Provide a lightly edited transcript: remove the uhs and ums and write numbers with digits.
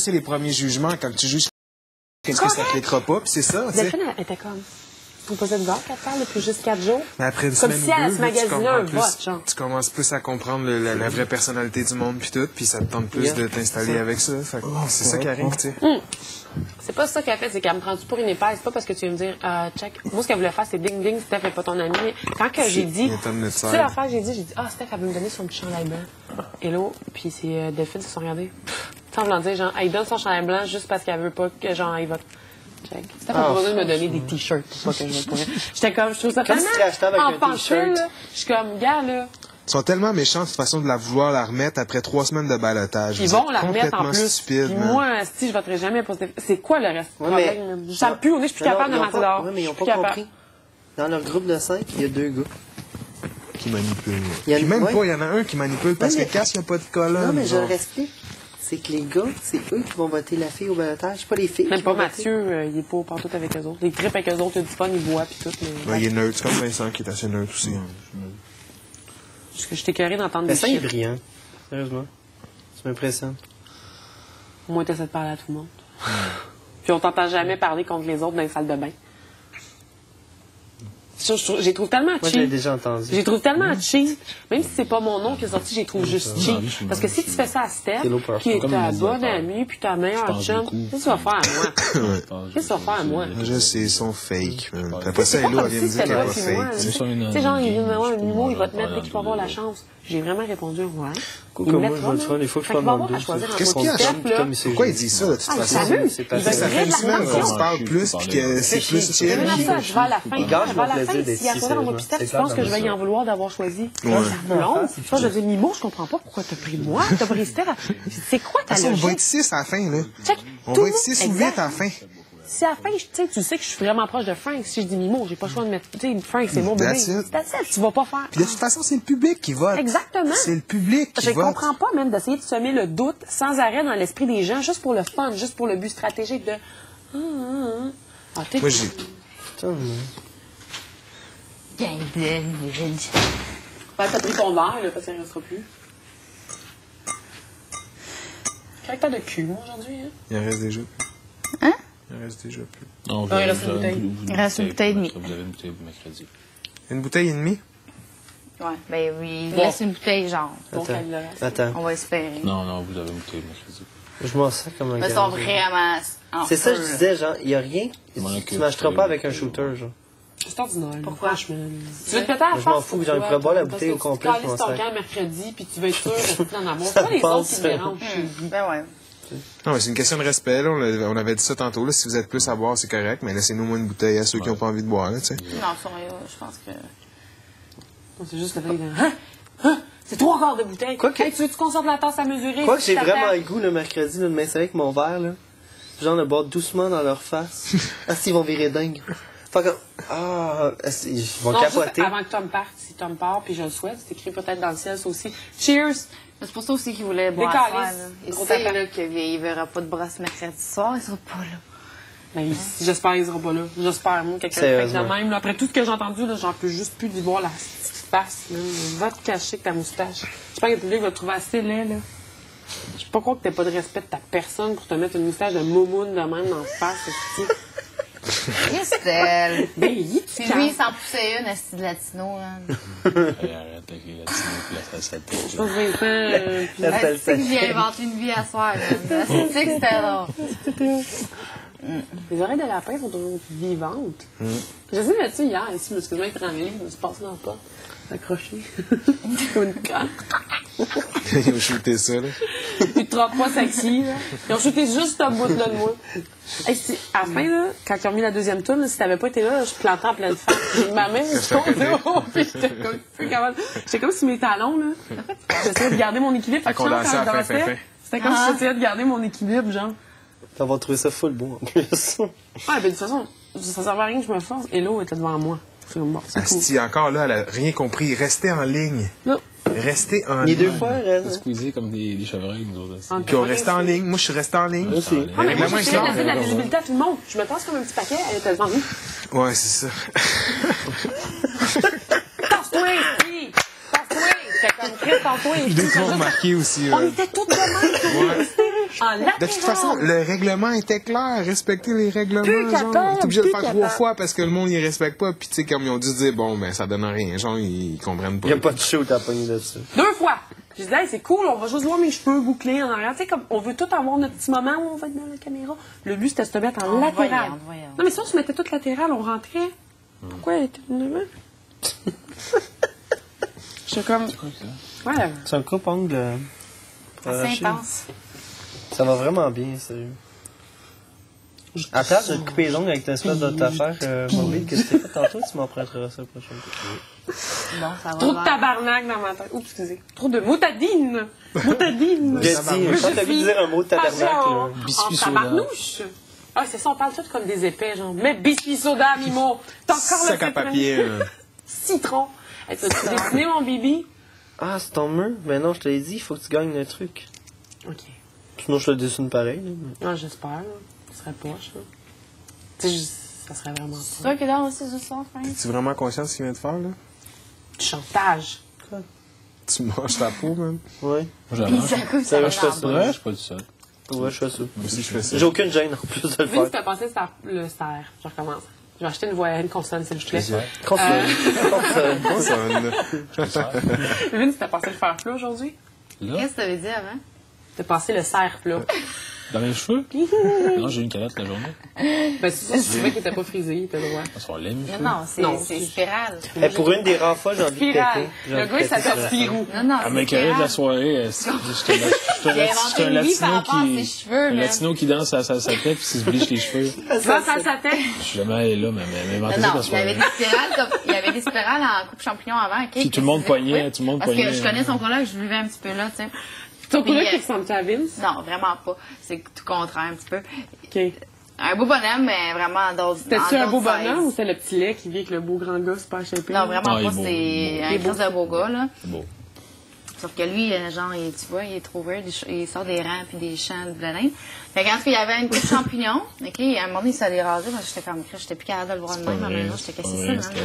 c'est les premiers jugements quand tu juges qu'est-ce que ça cliquera pas, puis c'est ça, tu sais. Delphine, elle était comme... Vous posez de gars 4 heures depuis juste 4 jours. Mais après une comme semaine si elle ou deux, se magasinait un plus, vote, genre. tu commences plus à comprendre la vraie personnalité du monde puis tout, puis ça te tente plus de t'installer avec ça. Fait que, c'est ça qui arrive, tu sais. C'est pas ça qu'elle fait, c'est qu'elle me prend-tu pour une épaisse. C'est pas parce que tu viens me dire, check. Moi, ce qu'elle voulait faire, c'est ding-ding, Steph n'est pas ton ami. Quand que j'ai dit, c'est l'affaire, j'ai dit, Steph, elle veut me donner son petit chandail blanc. Hello, puis c'est Delphine qui se sont regardés. Sans vouloir dire, genre, elle donne son chandail blanc juste parce qu'elle veut pas que, genre, il va. Check. Steph a pas besoin de me donner des t-shirts pour pas que je me pourrais. J'étais comme, je trouve ça tellement enfantine, là. Je suis comme, gars, là. Ils sont tellement méchants de toute façon de la vouloir la remettre après 3 semaines de balotage. Ils vont la remettre en plus. Stupide, puis moi, si je voterai jamais pour Stéphane. C'est quoi le reste du problème? Ça me pue, on est, je suis plus capable de marcher dehors. Oui, mais ils n'ont pas compris. Dans leur groupe de 5, il y a 2 gars. Qui manipulent. Puis même pas, il y en a un qui manipule parce que Cass, il n'y a pas de colonne. Non, mais je le explique. C'est que les gars, c'est eux qui vont voter la fille au balotage, pas les filles. Même pas Mathieu, il est pas partout avec eux autres. Il trippe avec eux autres, il a du fun, il boit, puis tout. Mais... il est neutre, c'est comme Vincent qui est assez neutre aussi. Parce que je t'ai carré d'entendre des chiffres. Vincent est brillant, sérieusement. Ça m'impressionne. Au moins, t'essaies de parler à tout le monde. Puis on t'entend jamais parler contre les autres dans les salles de bain. J'ai trouvé tellement cheap. Moi, je l'ai déjà entendu. J'ai trouvé tellement cheap. Même si c'est pas mon nom qui est sorti, j'ai trouvé juste cheap. Parce que si tu fais ça à Steph, qui est ta bonne amie, puis ta meilleure chum, qu'est-ce que tu vas faire à moi? Qu'est-ce que tu vas faire à moi? Je sais, ils sont fake. Après ça, Hello, elle vient me dire qu'elle est pas fake. Tu sais, genre, il vient de voir un humour, il va te mettre dès qu'il va avoir la chance. J'ai vraiment répondu, ouais. Comme moi, je vais le faire des fois que je parle dans le dos. Qu'est-ce qu'il y a? Pourquoi il dit ça, de toute façon? Ça fait une semaine qu'on se parle plus, puis que c'est plus chill. Je vais à la fin. S'il y a ça dans mon pistef, tu penses que je vais y en vouloir d'avoir choisi? Non. Ça, je dis, Mimo, je comprends pas pourquoi t'as pris moi, t'as pris Steph. C'est quoi ta logique? On va être 6 à la fin, là. On va être 6 ou 8 à la fin. Si à la fin, tu sais que je suis vraiment proche de Frank. Si je dis Mimo, j'ai pas le choix de mettre. Tu sais, Frank, c'est mon bébé. That's it. Tu vas pas faire. Puis de toute façon, c'est le public qui vote. Exactement. C'est le public qui vote. Je comprends pas même d'essayer de semer le doute sans arrêt dans l'esprit des gens, juste pour le fun, juste pour le but stratégique de. Moi, j'ai. Ben, t'as pris ton verre, là, parce que ça ne restera plus. Caractère de cul, moi, aujourd'hui, hein? Il en reste déjà plus. Hein? Il reste déjà plus. Non, il reste une bouteille. Il reste une bouteille et demie. Vous avez une bouteille de mercredi. Une bouteille et demie? Ouais, ben oui, il reste une bouteille, genre. Attends. On va espérer. Non, vous avez une bouteille de mercredi. Je m'en sers comme un gars. Ils sont vraiment. C'est ça que je disais, genre, il n'y a rien. Tu m'achèteras pas avec un shooter, genre. C'est ordinaire. Pourquoi? Tu veux te péter à la face? Je m'en fous, j'en pourrais boire la bouteille au complet. Tu vas ton camp mercredi, puis tu vas être sûr de rester en amour. C'est pas les autres qui te dérangent. Ben ouais. Non, mais c'est une question de respect, là. On avait dit ça tantôt, là. Si vous êtes plus à boire, c'est correct, mais laissez-nous moins une bouteille à ceux qui n'ont pas envie de boire, là, tu sais. Non, je pense que. C'est juste le fait de. C'est 3 quarts de bouteille. Quoi que... Hey, tu veux-tu qu'on sorte la tasse à mesurer? Quoi que j'ai vraiment le goût le mercredi de me avec mon verre, là. Genre de boire doucement dans leur face. Ils vont virer dingue. Fait que, ils vont capoter. Avant que Tom parte, si Tom part, puis je le souhaite, c'est écrit peut-être dans le ciel, ça aussi. Cheers! C'est pour ça aussi qu'il voulait boire ça, là. Il sait, là, qu'il verra pas de brosse mercredi soir, il sera pas là. Ben, j'espère qu'il sera pas là. J'espère, moi, quelqu'un fait de même. Là, après tout ce que j'ai entendu, là, j'en peux juste plus lui voir la petite face. Là. Va te cacher avec ta moustache. J'espère que le public va te trouver assez laid, là. Je peux pas croire que t'as pas de respect de ta personne pour te mettre une moustache de momoune de même dans la face, aussi. Christelle! Ben, si lui, il s'en poussait une, est-ce de latino, là? Arrête avec les latinos et la falsité. Je pense que Vincent... C'est que j'ai inventé une vie à soir, là. C'est que c'était drôle. Les oreilles de lapin sont toujours vivantes. Je sais, mais tu sais, hier, ici, je me suis étranglée, je me suis passée dans le pas, accrochée. Comme une canne. Ils ont shooté ça, là. Puis 3 fois sexy, là. Ils ont shooté juste ce bout-là de moi. Hey, à la fin, là, quand ils ont mis la deuxième toune, si t'avais pas été là, je plantais en pleine face. J'ai ma main, je tournais haut, puis j'étais comme si mes talons, là. J'essayais de garder mon équilibre. Fait qu'on dansait à la fin. C'était comme si j'essayais de garder mon équilibre, genre. On va trouver ça full beau, en plus. Ouais, ben, de toute façon, ça servait à rien que je me force. Hello était devant moi. C'est comme bon, c'est cool. Encore là, elle a rien compris. Restez en ligne. Non. Restez en ligne. Les 2 fois, on squeezer comme des chevreuils, nous autres. Puis on restait en ligne. Moi, je suis resté en ligne. Aussi. Ah, mais moi, j'essayais de laisser de la visibilité à tout le monde. Je me tasse comme un petit paquet, elle était devant nous. Ouais, c'est ça. Tasse-toi, puis! Tasse-toi! C'était comme Chris, tasse-toi. Je l'ai trop remarqué aussi. On était toutes de même. De toute façon, le règlement était clair. Respecter les règlements, genre. T'es obligé de le faire 3 fois parce que le monde, il respecte pas. Puis, tu sais, comme ils ont dû se dire, bon, ben, ça donne rien. Genre, ils comprennent pas. Il n'y a pas de show à pogner là-dessus. 2 fois. Je disais, hey, c'est cool, on va juste voir mes cheveux bouclés en arrière. Tu sais, comme, on veut tout avoir notre petit moment où on va être dans la caméra. Le but, c'était de se mettre en latéral. Non, mais si on se mettait toute latérale, on rentrait. Pourquoi elle était devant? J'étais comme. C'est quoi ça? Ouais. C'est un coupe-ongle. C'est intense. Ça va vraiment bien, sérieux. À place de te couper les ongles avec ta espèce d'autre affaire, Maureen, qu'est-ce que tu as fait tantôt? Tu m'emprunteras ça la prochaine fois. Bon, ça va. Trop de tabarnak dans ma tête. Oups, excusez. Trop de motadine. Motadine. J'ai pas envie de dire un mot de tabernacle, là. En Biscuit soda. tabarnouche. Ah, c'est ça, on parle tout comme des épais, genre. Mais biscuit soda, Mimo. T'as encore le Sac à papier. Citron. Hey, t'as-tu dessiné, mon bibi? Ah, c'est ton mur? Ben non, je te l'ai dit, il faut que tu gagnes le truc. OK. Sinon, je te le dessine pareil. Là. Ah, j'espère, là. Ce serait poche, là. Tu sais, ça serait vraiment C'est pas. toi qui dors aussi ce soir, Frank? Es-tu vraiment conscient de ce qu'il vient de faire, là? Du chantage. Tu manges ta peau, même. Ouais. Moi, Puis j'en ça coûte Ça va, ça. je fais ça. Ouais, je suis pas du seul. Ouais, je fais ça. Moi aussi, je fais ça. J'ai aucune gêne en plus de le Vince, faire. t'as passé le serre. Je recommence. Je vais acheter une consonne, s'il vous plaît. Console. Vince, t'as passé le fer plat aujourd'hui? Là, Qu'est-ce que t'avais dit avant? T'as passé le serre plat. dans mes cheveux? Non, j'ai eu une calotte la journée. Ben, si tu trouvais qu'il était pas frisé, t'as le droit. Ils sont laids, mes Non, cheveux. non, c'est spirale. Eh, pour une des rares fois, j'ai envie de Spirale. péter. J'ai Le envie de gars, il péter s'appelle ça. Spirou. Non, non, À c'est m'écœurer de la spirale. soirée, J'ai inventé une vie par rapport à ses cheveux, un là. latino qui danse à sa tête puis qui se bliche les cheveux. Grâce à sa tête. Je suis jamais allé là, mais inventé Non, ça non, la il y avait soirée. des spirales comme, il y avait des spirales en coupe champignon avant, ok? Puis tout le monde poignait, tout le monde Parce poignait. que je connais son coloc, je vivais un petit peu là, tu sais. Ton Puis, coloc qui ressemble à Vince? Non, vraiment pas. C'est tout contraire un petit peu. OK. Un beau bonhomme, mais vraiment en d'autres. C'était-tu un beau sizes. bonhomme ou c'est le petit lait qui vit avec le beau grand gars super shapé? Non, vraiment Ah, il est pas. beau. C'est un crise de beau gars, là. C'est beau. Sauf que lui, genre, tu vois, il est trop weird. Il sort des rangs puis des champs de blé d'Inde. Fait qu'en tout cas, il y avait une coupe de champignons. OK, à un moment donné, il s'allait raser. Moi, j'étais comme, j'étais plus capable de le voir de même. pas À un vrai, moment, j'étais c'est pas cassée vrai, ça, c'était- hein.